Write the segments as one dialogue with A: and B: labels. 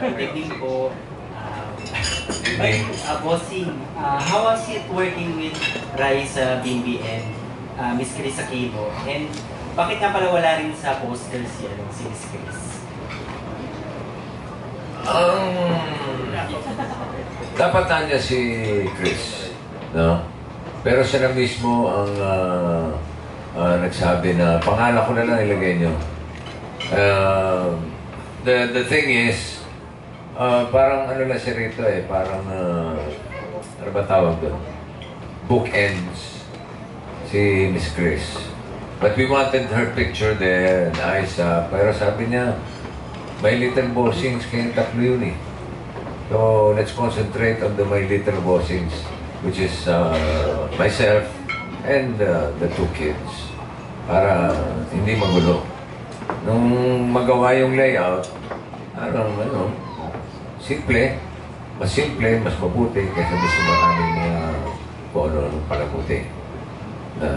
A: Good evening po. Bossing, how was it working with Raisa Bimbi and Miss Chris Aquino? And bakit nga pala wala rin sa poster si Miss Chris?
B: Dapat niya si Chris, no? Pero siya na mismo ang nagsabi na pangalan ko na lang ilagay niyo. The thing is, parang ano na siya rito eh, parang ano ba tawag doon? Bookends si Miss Chris. But we wanted her picture there and Aiza, pero sabi niya, My Little Bossings, kayong tatlo yun eh. So, let's concentrate on the My Little Bossings, which is myself and the two kids. Para hindi magulo. Nung magawa yung layout, simple. Mas mabuti kaysa gusto maraming kung ano palabuti na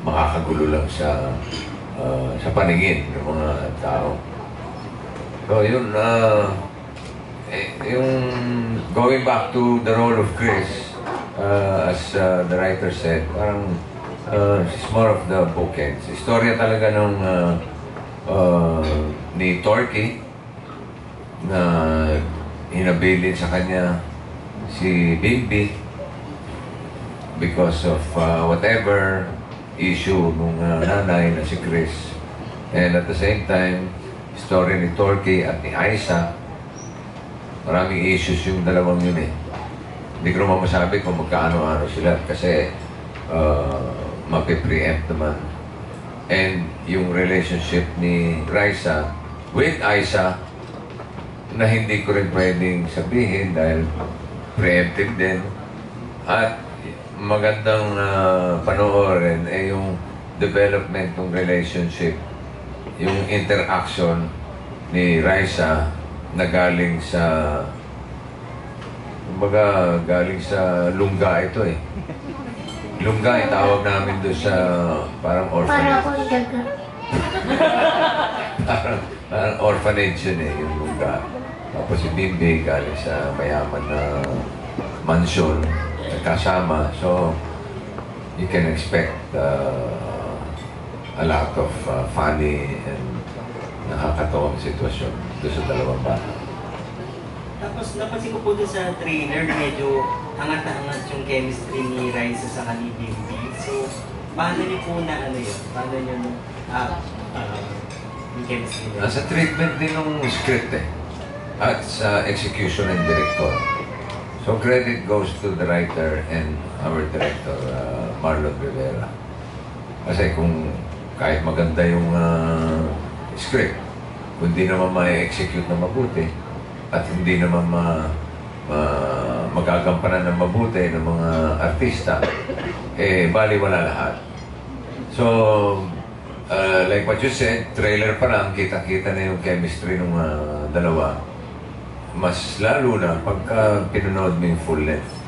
B: makakagulo lang sa paningin ng mga tao. So, yun, yung going back to the role of Chris, as the writer said, parang she's more of the bookends. Istorya talaga ng ni Torquay na hinabilin sa kanya si Bimbi because of whatever issue nung nanay na si Chris. And at the same time, story ni Torquay at ni Aiza, maraming issues yung dalawang yun eh. Hindi ko naman masabi kung magkaano-ano sila kasi mapipreempt naman. And yung relationship ni Raisa with Aiza na hindi ko rin pwedeng sabihin dahil preemptive din. At magandang panoorin ay yung development ng relationship, yung interaction ni Raisa na galing sa galing sa lungga ito eh. Lungga yung tawag namin doon sa parang orphanage. Parang orphanage yun eh, yung lungga. Tapos si Bimbi galing sa mayaman na mansion, nagkasama. So, you can expect a lot of funny and nakakatawang sitwasyon doon sa dalawang bata.
A: Tapos napansin ko po doon sa trailer, medyo angat na angat yung chemistry ni Raisa sa ni Bimbi. So, paano niyo po na ano yun? Paano niyo yung chemistry niyo?
B: Nasa treatment din ng script eh. At sa execution ng director. So, credit goes to the writer and our director, Marlon Rivera. Kasi kung kahit maganda yung script, kung hindi naman ma-execute na mabuti, at hindi naman magagampanan ng mabuti ng mga artista, eh, baliwala lahat. So, like what you said, trailer pa lang, kita-kita na yung chemistry ng dalawa. Mas lalo na pagka pinanood mo yung full-length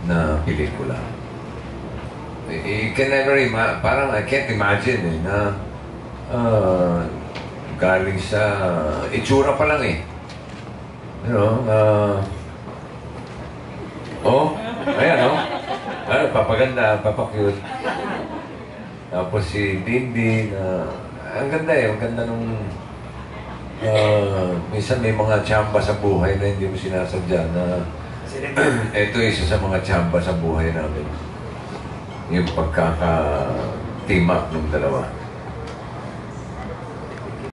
B: na pelikula. You can never parang I can't imagine eh, na galing sa itsura pa lang eh. You know, ayan papaganda, papakute. Tapos si Bimbi na, ang ganda eh, ang ganda nung, minsan may mga tsamba sa buhay na hindi mo sinasadya na, ito isa sa mga tsamba sa buhay namin. Yung pagkaka-team up ng dalawa.